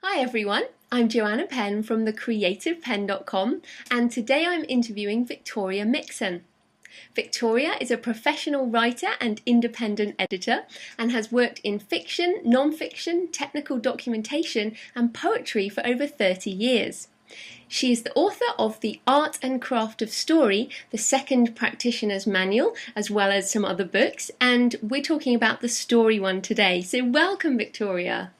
Hi everyone, I'm Joanna Penn from thecreativepenn.com and today I'm interviewing Victoria Mixon. Victoria is a professional writer and independent editor and has worked in fiction, non-fiction, technical documentation and poetry for over 30 years. She is the author of The Art and Craft of Story, the second Practitioner's Manual, as well as some other books, and we're talking about the story one today. So welcome, Victoria.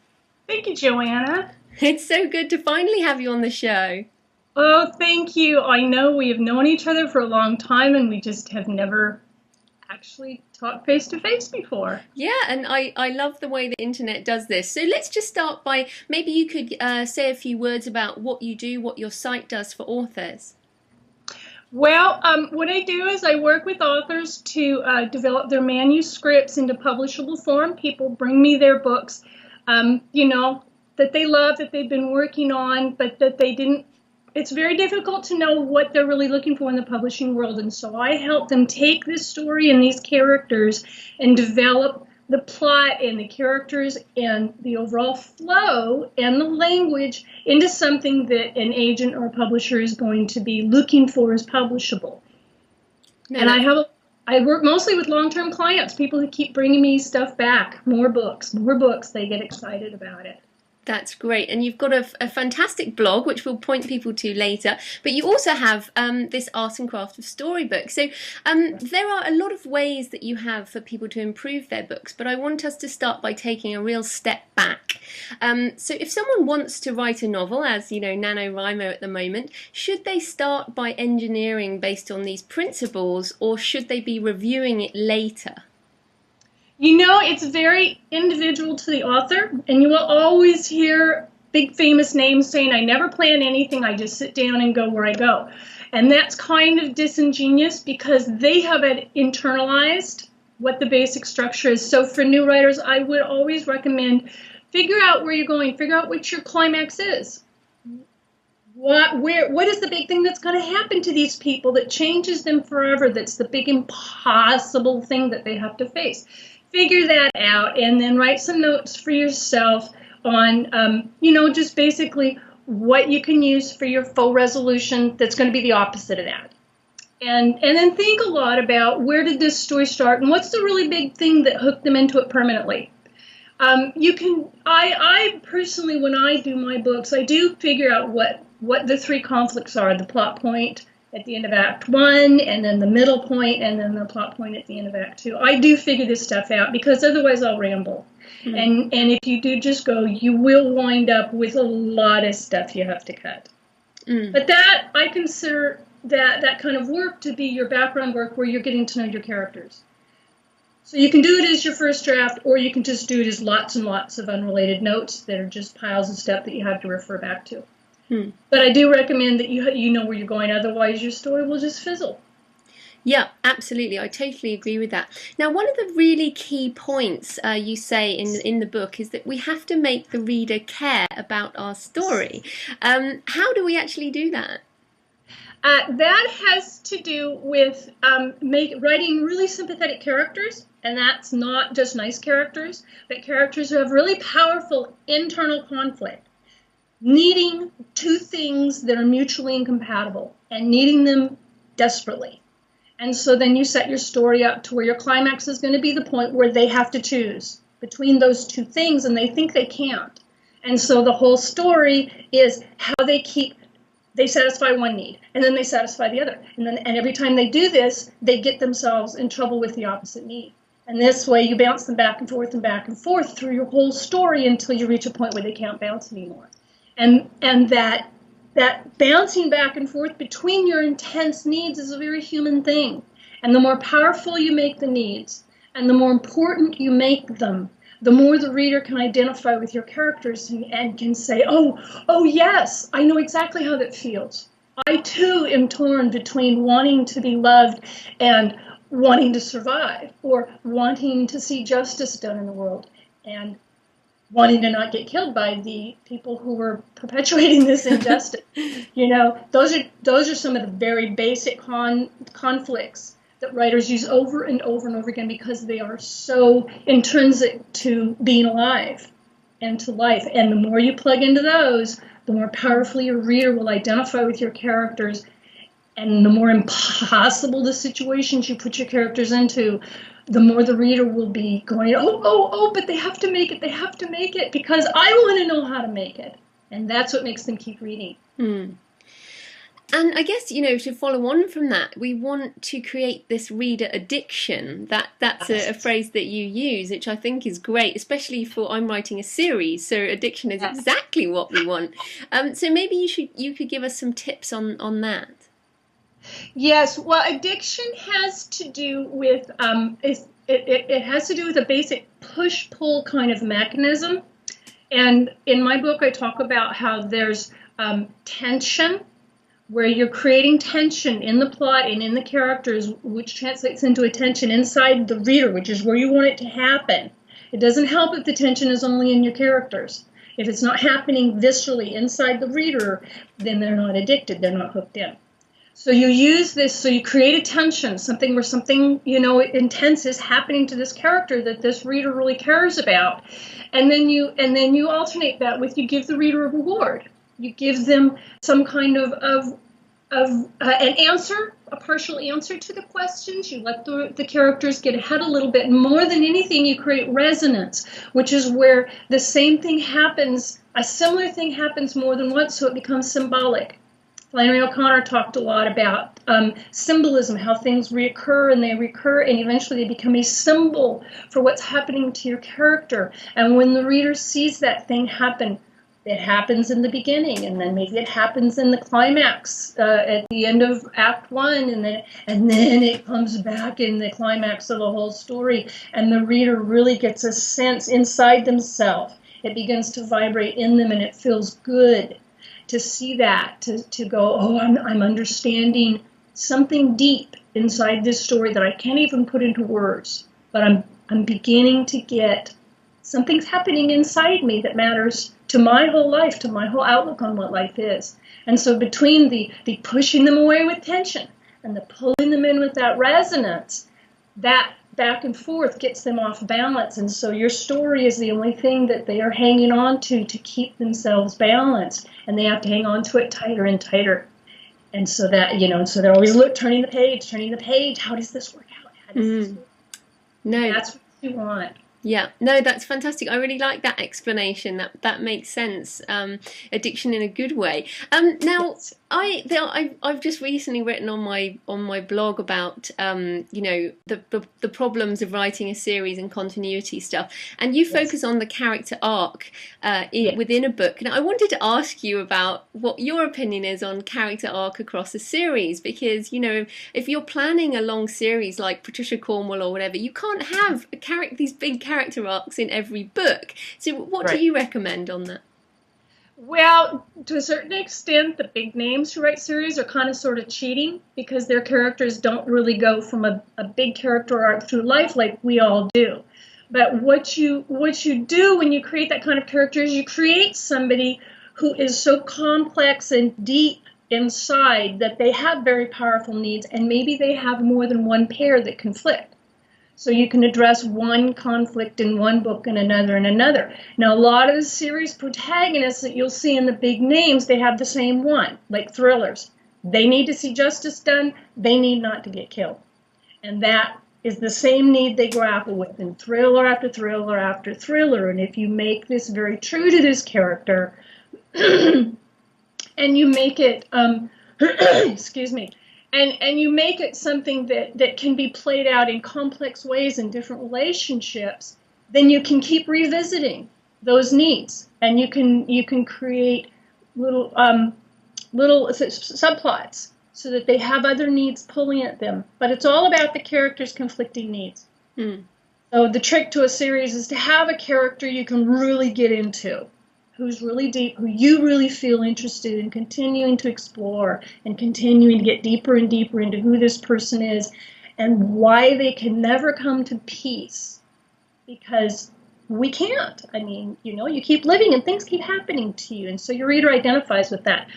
Thank you, Joanna. It's so good to finally have you on the show. Oh, thank you. I know we have known each other for a long time and we just have never actually talked face to face before. Yeah, and I love the way the internet does this. So let's just start by, maybe you could say a few words about what you do, what your site does for authors. Well, what I do is I work with authors to develop their manuscripts into publishable form. People bring me their books, that they love, that they've been working on, but that they didn't. It's very difficult to know what they're really looking for in the publishing world, and so I help them take this story and these characters and develop the plot and the characters and the overall flow and the language into something that an agent or a publisher is going to be looking for as publishable. No. And I work mostly with long-term clients, people who keep bringing me stuff back, more books, they get excited about it. That's great. And you've got a fantastic blog, which we'll point people to later. But you also have this Art and Craft of Storybook. So there are a lot of ways that you have for people to improve their books. But I want us to start by taking a real step back. So if someone wants to write a novel, as you know, NaNoWriMo at the moment, should they start by engineering based on these principles, or should they be reviewing it later? You know, it's very individual to the author, and you will always hear big famous names saying, I never plan anything, I just sit down and go where I go. And that's kind of disingenuous because they have it internalized what the basic structure is. So for new writers, I would always recommend figure out where you're going, figure out what your climax is. What is the big thing that's going to happen to these people that changes them forever, that's the big impossible thing that they have to face? Figure that out and then write some notes for yourself on, just basically what you can use for your faux resolution that's going to be the opposite of that. And then think a lot about where did this story start and what's the really big thing that hooked them into it permanently. I personally, when I do my books, I do figure out what the three conflicts are, the plot point at the end of Act 1, and then the middle point, and then the plot point at the end of Act 2. I do figure this stuff out because otherwise I'll ramble. Mm-hmm. And if you do just go, you will wind up with a lot of stuff you have to cut. Mm. But that, I consider that kind of work to be your background work where you're getting to know your characters. So you can do it as your first draft, or you can just do it as lots and lots of unrelated notes that are just piles of stuff that you have to refer back to. But I do recommend that you know where you're going, otherwise your story will just fizzle. Yeah, absolutely. I totally agree with that. Now, one of the really key points you say in the book is that we have to make the reader care about our story. How do we actually do that? That has to do with writing really sympathetic characters, and that's not just nice characters, but characters who have really powerful internal conflict. Needing two things that are mutually incompatible and needing them desperately. And so then you set your story up to where your climax is going to be the point where they have to choose between those two things and they think they can't. And so the whole story is how they satisfy one need and then they satisfy the other. And every time they do this, they get themselves in trouble with the opposite need. And this way you bounce them back and forth through your whole story until you reach a point where they can't bounce anymore. And that bouncing back and forth between your intense needs is a very human thing. And the more powerful you make the needs and the more important you make them, the more the reader can identify with your characters and can say, oh yes, I know exactly how that feels. I too am torn between wanting to be loved and wanting to survive, or wanting to see justice done in the world and wanting to not get killed by the people who were perpetuating this injustice. Those are some of the very basic conflicts that writers use over and over and over again because they are so intrinsic to being alive. into life. And the more you plug into those, the more powerfully your reader will identify with your characters. And the more impossible the situations you put your characters into, the more the reader will be going, oh, but they have to make it, because I want to know how to make it. And that's what makes them keep reading. And I guess, to follow on from that, we want to create this reader addiction. That's a phrase that you use, which I think is great, especially for I'm writing a series. So addiction is exactly what we want. So maybe you could give us some tips on that. Yes, well, addiction has to do with it has to do with a basic push-pull kind of mechanism. And in my book, I talk about how there's tension, where you're creating tension in the plot and in the characters, which translates into a tension inside the reader, which is where you want it to happen. It doesn't help if the tension is only in your characters. If it's not happening viscerally inside the reader, then they're not addicted, they're not hooked in. So you use this, so you create a tension, something where something, intense is happening to this character that this reader really cares about. And then you alternate that with, you give the reader a reward. You give them some kind of an answer, a partial answer to the questions. You let the characters get ahead a little bit. More than anything, you create resonance, which is where the same thing happens, a similar thing happens more than once, so it becomes symbolic. Flannery O'Connor talked a lot about symbolism, how things reoccur, and eventually they become a symbol for what's happening to your character. And when the reader sees that thing happen, it happens in the beginning, and then maybe it happens in the climax at the end of Act 1, and then it comes back in the climax of the whole story, and the reader really gets a sense inside themselves. It begins to vibrate in them, and it feels good to see that, to go, I'm understanding something deep inside this story that I can't even put into words, but I'm beginning to get something's happening inside me that matters to my whole life, to my whole outlook on what life is. And so between the pushing them away with tension and the pulling them in with that resonance, that back and forth gets them off balance. And so your story is the only thing that they are hanging on to keep themselves balanced. And they have to hang on to it tighter and tighter. And so that, so they're always turning the page. How does this work out? How does this work? No, that's what you want. Yeah, no, that's fantastic. I really like that explanation. That makes sense. Addiction in a good way. Now, Yes. I've just recently written on my blog about the problems of writing a series and continuity stuff, and you focus on the character arc within a book. And I wanted to ask you about what your opinion is on character arc across a series, because if you're planning a long series like Patricia Cornwell or whatever, you can't have these big character arcs in every book. So what do you recommend on that? Well, to a certain extent, the big names who write series are kind of sort of cheating, because their characters don't really go from a big character arc through life like we all do. But what you do when you create that kind of character is you create somebody who is so complex and deep inside that they have very powerful needs, and maybe they have more than one pair that conflict. So you can address one conflict in one book and another in another. Now, a lot of the series protagonists that you'll see in the big names, they have the same one, like thrillers. They need to see justice done. They need not to get killed. And that is the same need they grapple with in thriller after thriller after thriller. And if you make this very true to this character, and you make it, excuse me, and you make it something that can be played out in complex ways in different relationships, then you can keep revisiting those needs, and you can create little subplots so that they have other needs pulling at them. But it's all about the character's conflicting needs. So the trick to a series is to have a character you can really get into, who's really deep, who you really feel interested in continuing to explore and continuing to get deeper and deeper into who this person is and why they can never come to peace. Because we can't. I mean, you keep living and things keep happening to you. And so your reader identifies with that.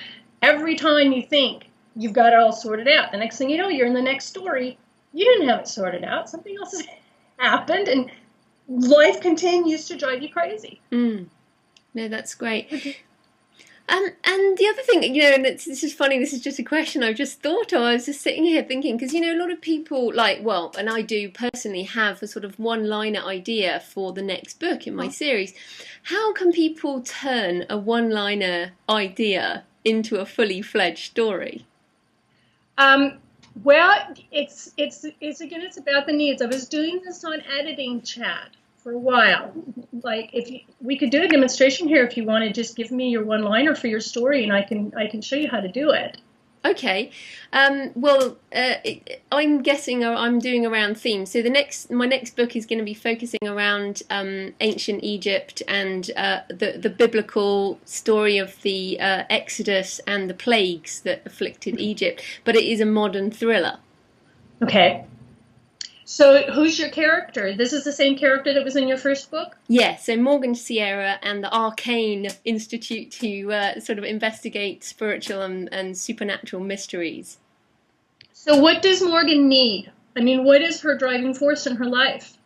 Every time you think you've got it all sorted out, the next thing you know, you're in the next story. You didn't have it sorted out. Something else has happened, and life continues to drive you crazy. No, that's great. And the other thing, and this is funny, this is just a question I've just thought of. I was just sitting here thinking, because, a lot of people and I do personally have a sort of one-liner idea for the next book in my series. How can people turn a one-liner idea into a fully fledged story? Well, it's about the needs. I was doing this on editing chat for a while. Like, we could do a demonstration here if you want to just give me your one-liner for your story, and I can show you how to do it. Okay. I'm guessing I'm doing around themes. So my next book is going to be focusing around ancient Egypt and the biblical story of the Exodus and the plagues that afflicted Egypt. But it is a modern thriller. Okay. So who's your character? This is the same character that was in your first book? Yeah, so Morgan Sierra and the Arcane Institute to sort of investigate spiritual and supernatural mysteries. So what does Morgan need? I mean, what is her driving force in her life?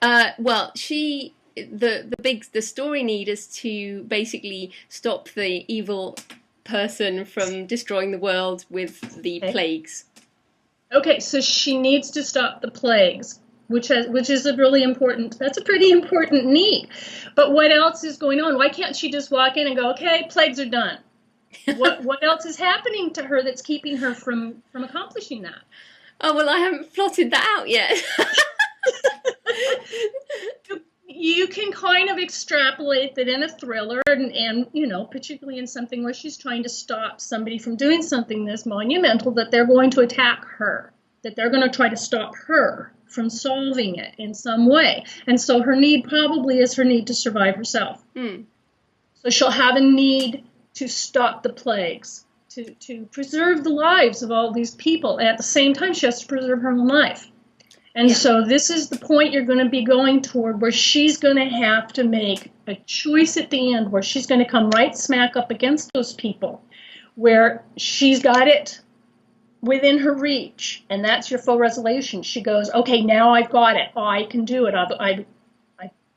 The story need is to basically stop the evil person from destroying the world with the plagues. Okay, so she needs to stop the plagues, which is a pretty important need. But what else is going on? Why can't she just walk in and go, okay, plagues are done? What else is happening to her that's keeping her from accomplishing that? Oh, well, I haven't plotted that out yet. You can kind of extrapolate that in a thriller and particularly in something where she's trying to stop somebody from doing something this monumental, that they're going to attack her, that they're going to try to stop her from solving it in some way. And so her need probably is her need to survive herself. So she'll have a need to stop the plagues, to preserve the lives of all these people. And at the same time, she has to preserve her own life. And so this is the point you're going to be going toward, where she's going to have to make a choice at the end, where she's going to come right smack up against those people, where she's got it within her reach. And that's your full resolution. She goes, okay, now I've got it. I can do it. I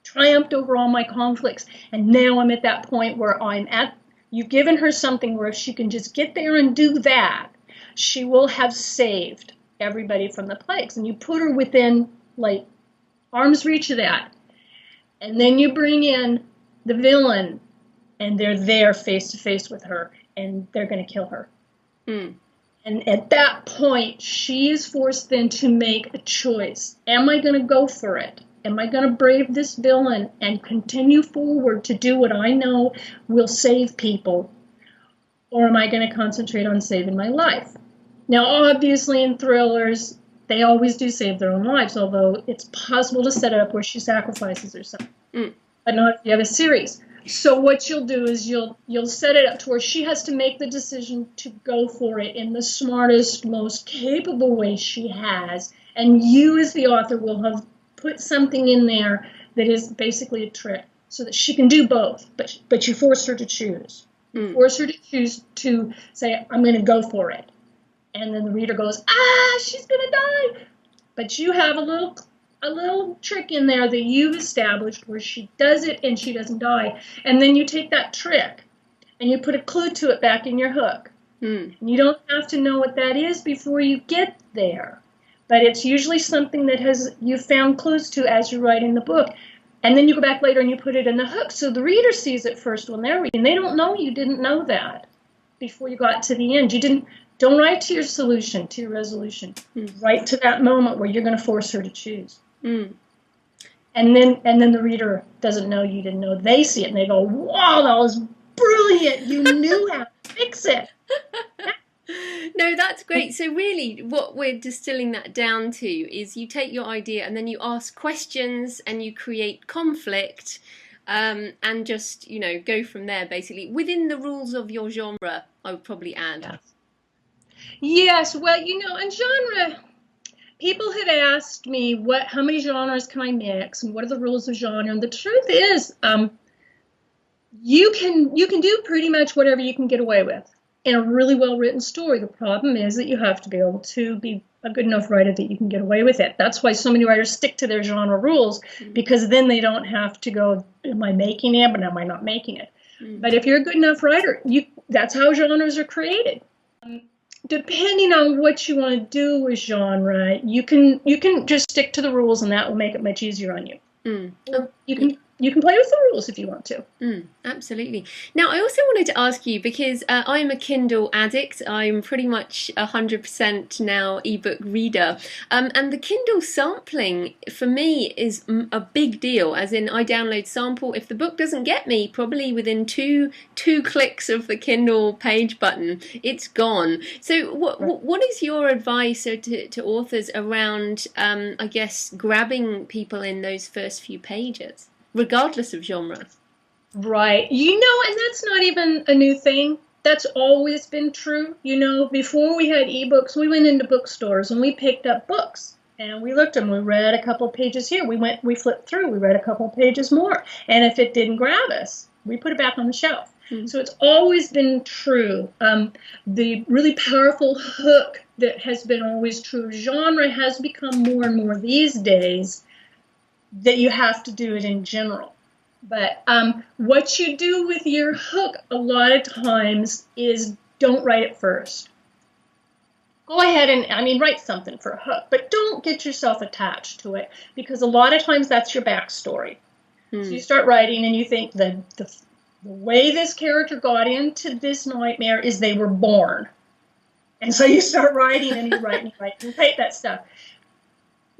triumphed over all my conflicts. And now I'm at that point where you've given her something where if she can just get there and do that, she will have saved everybody from the plagues. And you put her within like arm's reach of that, and then you bring in the villain and they're there face to face with her and they're going to kill her. And at that point she is forced then to make a choice. Am I going to go for it? Am I going to brave this villain and continue forward to do what I know will save people, or am I going to concentrate on saving my life? Now, obviously, in thrillers, they always do save their own lives, although it's possible to set it up where she sacrifices herself, but not if you have a series. So what you'll do is you'll set it up to where she has to make the decision to go for it in the smartest, most capable way she has, and you as the author will have put something in there that is basically a trick so that she can do both, but you force her to choose. You force her to choose to say, I'm going to go for it. And then the reader goes, she's going to die. But you have a little trick in there that you've established where she does it and she doesn't die. And then you take that trick and you put a clue to it back in your hook. And you don't have to know what that is before you get there. But it's usually something that you've found clues to as you're writing the book. And then you go back later and you put it in the hook. So the reader sees it first when they're reading. They don't know you didn't know that before you got to the end. Don't write to your solution, to your resolution. Write to that moment where you're going to force her to choose. And then the reader doesn't know you didn't know. They see it and they go, wow, that was brilliant. You knew how to fix it. No, that's great. So really what we're distilling that down to is you take your idea and then you ask questions and you create conflict, and just, go from there, basically, within the rules of your genre, I would probably add. Yes, well, in genre, people have asked me how many genres can I mix and what are the rules of genre, and the truth is you can do pretty much whatever you can get away with. in a really well-written story. The problem is that you have to be able to be a good enough writer that you can get away with it. That's why so many writers stick to their genre rules, because then they don't have to go, am I making it, but am I not making it? But if you're a good enough writer, that's how genres are created. Depending on what you want to do with genre, you can just stick to the rules, and that will make it much easier on you. Or you can play with the rules if you want to. Absolutely. Now, I also wanted to ask you, because I'm a Kindle addict. I'm pretty much 100% now ebook reader. And the Kindle sampling, for me, is a big deal. As in, I download sample. If the book doesn't get me, probably within two clicks of the Kindle page button, it's gone. So what is your advice to authors around, I guess, grabbing people in those first few pages, regardless of genre? Right. And that's not even a new thing. That's always been true. Before we had ebooks, we went into bookstores and we picked up books and we looked at them. We read a couple of pages here. We flipped through. We read a couple of pages more. And if it didn't grab us, we put it back on the shelf. So it's always been true. The really powerful hook that has been always true of genre has become more and more these days, that you have to do it in general. But what you do with your hook a lot of times is don't write it first. Go ahead and, write something for a hook, but don't get yourself attached to it, because a lot of times that's your backstory. So you start writing and you think the way this character got into this nightmare is they were born. And so you start writing and you write and write that stuff.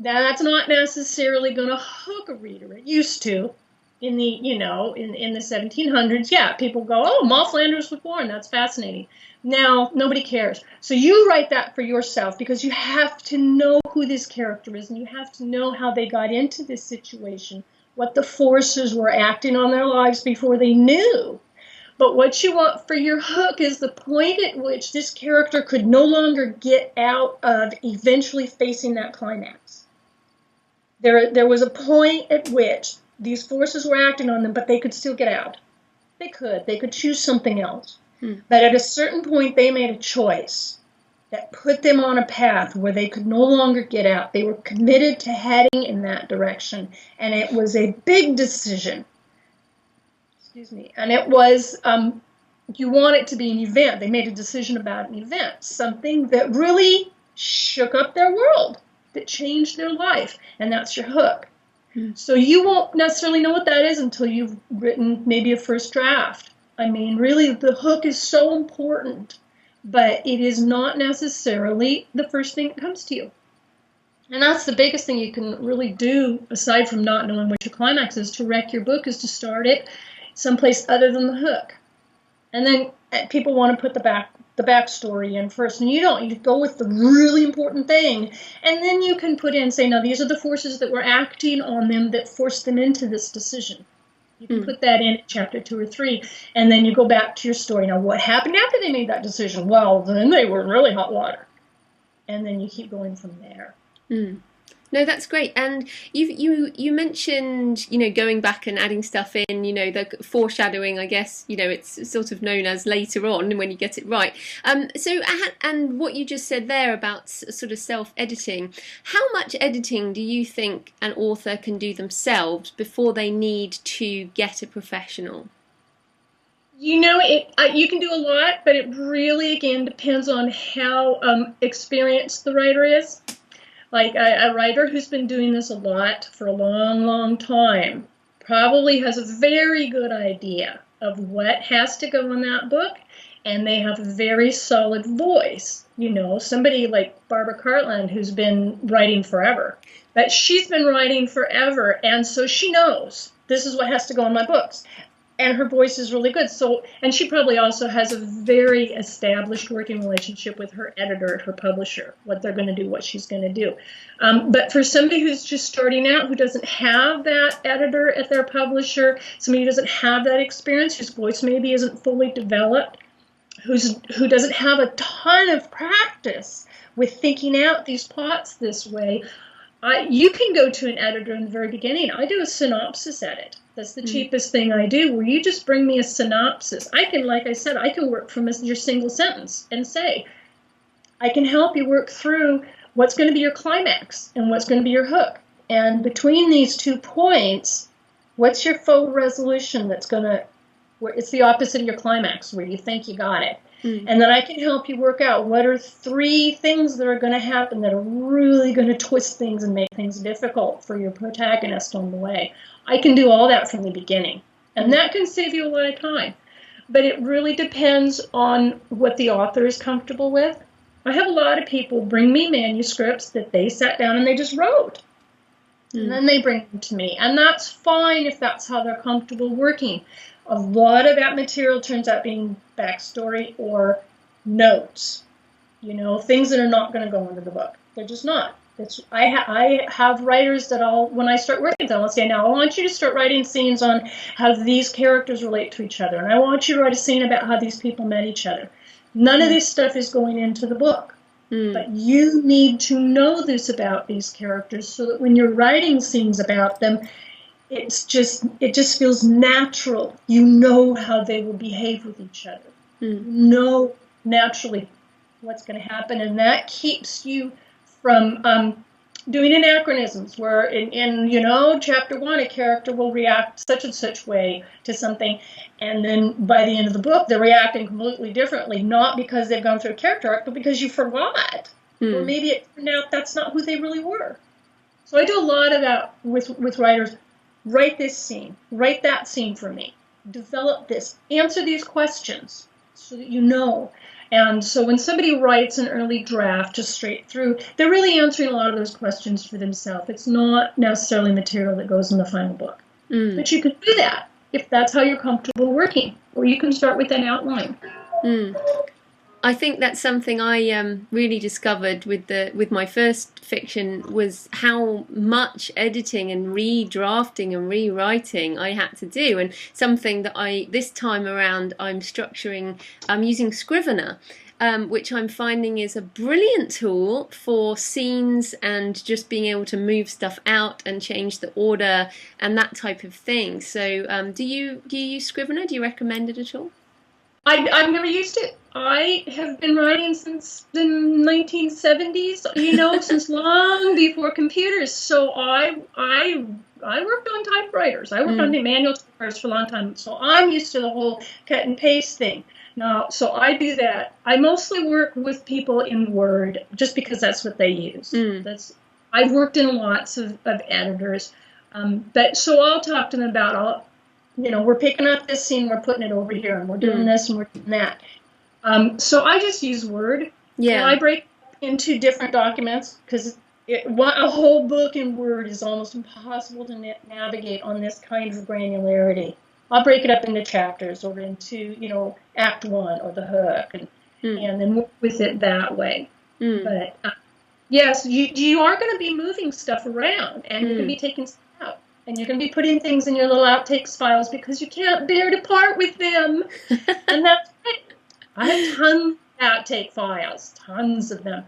That's not necessarily going to hook a reader. It used to. In the, in the 1700s, yeah, people go, oh, Moll Flanders was born. That's fascinating. Now, nobody cares. So you write that for yourself, because you have to know who this character is, and you have to know how they got into this situation, what the forces were acting on their lives before they knew. But what you want for your hook is the point at which this character could no longer get out of eventually facing that climax. There was a point at which these forces were acting on them, but they could still get out. They could choose something else. But at a certain point, they made a choice that put them on a path where they could no longer get out. They were committed to heading in that direction, and it was a big decision. And it was, you want it to be an event. They made a decision about an event, something that really shook up their world, that changed their life, and that's your hook. So you won't necessarily know what that is until you've written maybe a first draft. Really, the hook is so important, but it is not necessarily the first thing that comes to you. And that's the biggest thing you can really do, aside from not knowing what your climax is, to wreck your book, is to start it someplace other than the hook. And then people want to put the backstory in first, and you don't. You go with the really important thing, and then you can put in, say, now these are the forces that were acting on them that forced them into this decision. You can put that in chapter 2 or 3, and then you go back to your story. Now, what happened after they made that decision? Well, then they were in really hot water, and then you keep going from there. No, that's great. And you mentioned, going back and adding stuff in, the foreshadowing, I guess, it's sort of known as later on when you get it right. And what you just said there about sort of self-editing, how much editing do you think an author can do themselves before they need to get a professional? You can do a lot, but it really, again, depends on how experienced the writer is. Like a writer who's been doing this a lot for a long, long time probably has a very good idea of what has to go in that book, and they have a very solid voice. Somebody like Barbara Cartland, who's been writing forever. But she's been writing forever, and so she knows this is what has to go in my books. And her voice is really good. And she probably also has a very established working relationship with her editor, her publisher, what they're going to do, what she's going to do. But for somebody who's just starting out, who doesn't have that editor at their publisher, somebody who doesn't have that experience, whose voice maybe isn't fully developed, who doesn't have a ton of practice with thinking out these plots this way, you can go to an editor in the very beginning. I do a synopsis edit. That's the cheapest thing I do, where you just bring me a synopsis. I can, like I said, I can work from your single sentence and say, I can help you work through what's going to be your climax and what's going to be your hook. And between these 2 points, what's your faux resolution that's going to, where it's the opposite of your climax, where you think you got it. And then I can help you work out what are 3 things that are going to happen that are really going to twist things and make things difficult for your protagonist on the way. I can do all that from the beginning. And that can save you a lot of time. But it really depends on what the author is comfortable with. I have a lot of people bring me manuscripts that they sat down and they just wrote. And then they bring them to me. And that's fine if that's how they're comfortable working. A lot of that material turns out being backstory or notes, things that are not going to go into the book. They're just not. I have writers that when I start working with them, I'll say, now I want you to start writing scenes on how these characters relate to each other. And I want you to write a scene about how these people met each other. None of this stuff is going into the book. But you need to know this about these characters so that when you're writing scenes about them, it just feels natural. You know how they will behave with each other. You know naturally what's going to happen, and that keeps you from doing anachronisms where in chapter 1 a character will react such and such way to something, and then by the end of the book they're reacting completely differently, not because they've gone through a character arc, but because you forgot. Or maybe it turned out that's not who they really were. So I do a lot of that with writers. Write this scene. Write that scene for me. Develop this. Answer these questions so that you know. And so when somebody writes an early draft just straight through, they're really answering a lot of those questions for themselves. It's not necessarily material that goes in the final book. But you can do that if that's how you're comfortable working. Or you can start with an outline. I think that's something I really discovered with my first fiction, was how much editing and redrafting and rewriting I had to do, and something that this time around I'm using Scrivener, which I'm finding is a brilliant tool for scenes and just being able to move stuff out and change the order and that type of thing. So do you use Scrivener? Do you recommend it at all? I've never used it. I have been writing since the 1970s, since long before computers. So I worked on typewriters. I worked on the manual typewriters for a long time. So I'm used to the whole cut and paste thing. Now, so I do that. I mostly work with people in Word just because that's what they use. I've worked in lots of editors. So I'll talk to them about we're picking up this scene, we're putting it over here, and we're doing this and we're doing that. So I just use Word. Yeah. I break into different documents because a whole book in Word is almost impossible to navigate on this kind of granularity. I'll break it up into chapters or into, Act 1 or the hook and then work with it that way. But yes, you are going to be moving stuff around, and you're going to be taking stuff out. And you're going to be putting things in your little outtakes files because you can't bear to part with them. And that's it. I have tons of outtake files, tons of them.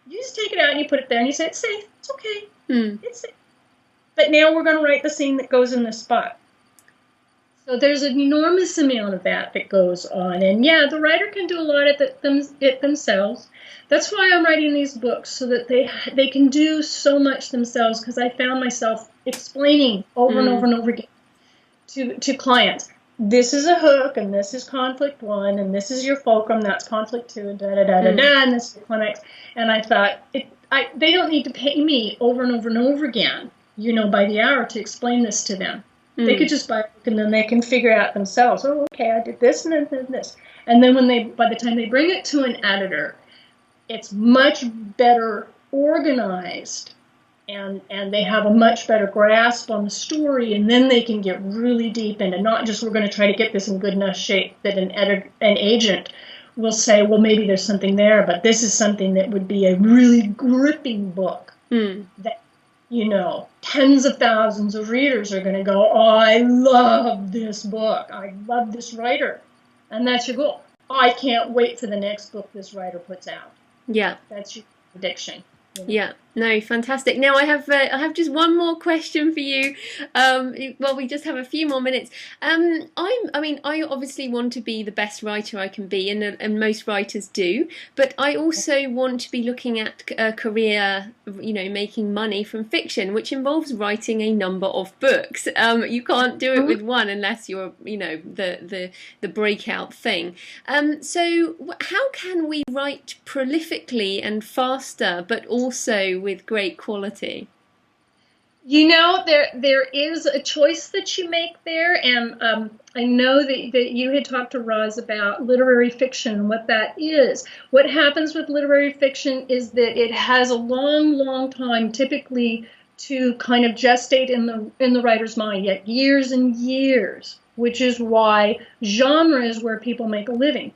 You just take it out and you put it there and you say, it's safe, it's okay, it's safe. But now we're going to write the scene that goes in this spot. So there's an enormous amount of that goes on. And yeah, the writer can do a lot of it themselves. That's why I'm writing these books, so that they can do so much themselves, because I found myself explaining over and over and over again to clients, this is a hook, and this is conflict 1, and this is your fulcrum, that's conflict 2, and da-da-da-da-da, and this is the climax. And I thought, they don't need to pay me over and over and over again, by the hour to explain this to them. They could just buy a book, and then they can figure out themselves, oh, okay, I did this and then this. And then by the time they bring it to an editor, it's much better organized, and they have a much better grasp on the story, and then they can get really deep into, not just we're going to try to get this in good enough shape that an agent will say, well, maybe there's something there, but this is something that would be a really gripping book that, tens of thousands of readers are going to go, oh, I love this book. I love this writer. And that's your goal. I can't wait for the next book this writer puts out. Yeah. That's your prediction. Yeah. No, fantastic. Now I have just one more question for you. Well, we just have a few more minutes. I obviously want to be the best writer I can be, and most writers do. But I also want to be looking at a career, making money from fiction, which involves writing a number of books. You can't do it with one unless you're, the breakout thing. So how can we write prolifically and faster, but also with great quality? There is a choice that you make there, and I know that you had talked to Roz about literary fiction and what that is. What happens with literary fiction is that it has a long, long time typically to kind of gestate in the writer's mind, yet years and years, which is why genre is where people make a living.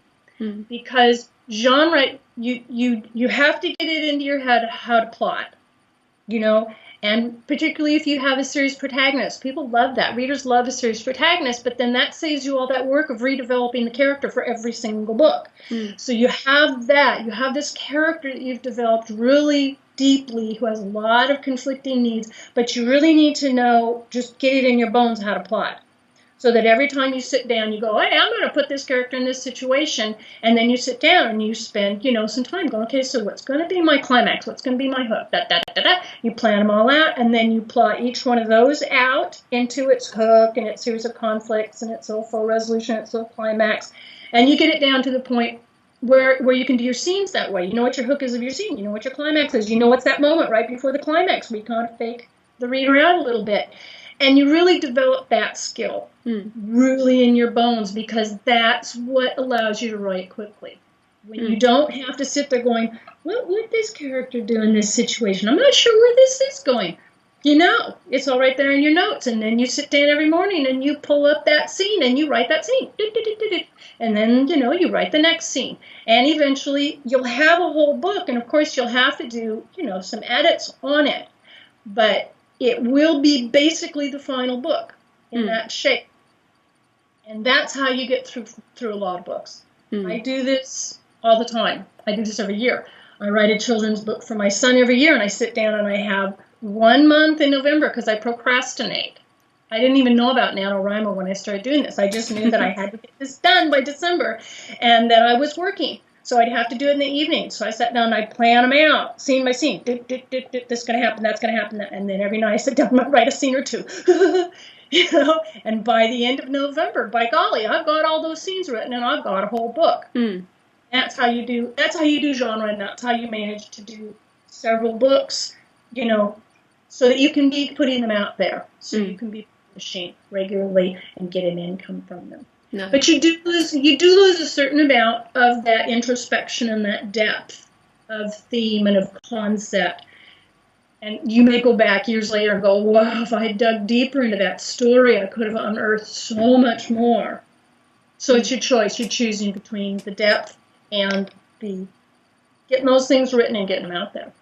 Because genre, you have to get it into your head how to plot, and particularly if you have a series protagonist. People love that. Readers love a series protagonist, but then that saves you all that work of redeveloping the character for every single book. So you have that. You have this character that you've developed really deeply who has a lot of conflicting needs, but you really need to know, just get it in your bones how to plot. So that every time you sit down, you go, hey, I'm going to put this character in this situation. And then you sit down and you spend, some time going, okay, so what's going to be my climax? What's going to be my hook? You plan them all out, and then you plot each one of those out into its hook and its series of conflicts and its full resolution, its full climax. And you get it down to the point where you can do your scenes that way. You know what your hook is of your scene. You know what your climax is. You know what's that moment right before the climax where you kind of fake the reader out a little bit. And you really develop that skill really in your bones, because that's what allows you to write quickly. When you don't have to sit there going, what would this character do in this situation? I'm not sure where this is going. It's all right there in your notes. And then you sit down every morning and you pull up that scene and you write that scene. And then, you write the next scene. And eventually you'll have a whole book. And, of course, you'll have to do, some edits on it. But it will be basically the final book in that shape. And that's how you get through a lot of books. I do this all the time. I do this every year. I write a children's book for my son every year, and I sit down and I have 1 month in November because I procrastinate. I didn't even know about NaNoWriMo when I started doing this. I just knew that I had to get this done by December and that I was working. So I'd have to do it in the evening. So I sat down and I'd plan them out, scene by scene. This is going to happen, that's going to happen. And then every night I sit down and write a scene or two. And by the end of November, by golly, I've got all those scenes written and I've got a whole book. That's how you do genre, and that's how you manage to do several books, so that you can be putting them out there. So you can be publishing regularly and get an income from them. No. But you do lose a certain amount of that introspection and that depth of theme and of concept. And you may go back years later and go, wow, if I had dug deeper into that story, I could have unearthed so much more. So it's your choice. You're choosing between the depth and the getting those things written and getting them out there.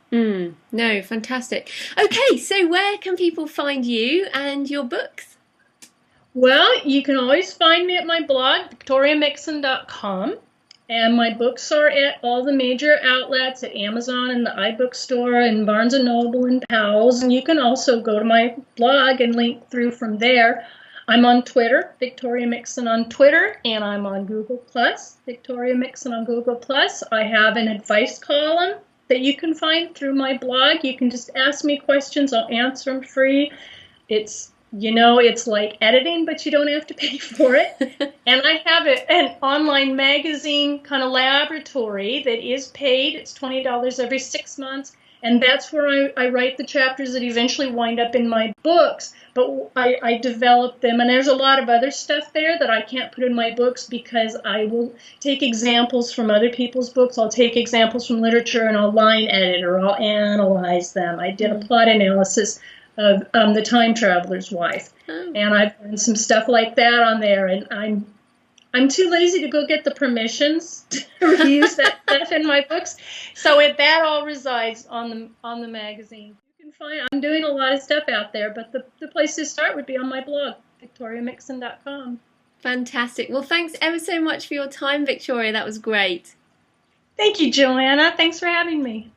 No, fantastic. Okay, so where can people find you and your books? Well, you can always find me at my blog, victoriamixon.com. And my books are at all the major outlets, at Amazon and the iBookstore and Barnes & Noble and Powell's. And you can also go to my blog and link through from there. I'm on Twitter, Victoria Mixon on Twitter, and I'm on Google+, Victoria Mixon on Google+. I have an advice column that you can find through my blog. You can just ask me questions. I'll answer them free. It's like editing, but you don't have to pay for it. And I have an online magazine kind of laboratory that is paid. It's $20 every 6 months. And that's where I write the chapters that eventually wind up in my books. But I develop them. And there's a lot of other stuff there that I can't put in my books because I will take examples from other people's books. I'll take examples from literature and I'll line edit or I'll analyze them. I did a plot analysis of The Time Traveler's Wife. And I've done some stuff like that on there. And I'm too lazy to go get the permissions to use that stuff in my books. So that all resides on the magazine. You can find, I'm doing a lot of stuff out there, but the place to start would be on my blog, victoriamixon.com. Fantastic. Well, thanks ever so much for your time, Victoria. That was great. Thank you, Joanna. Thanks for having me.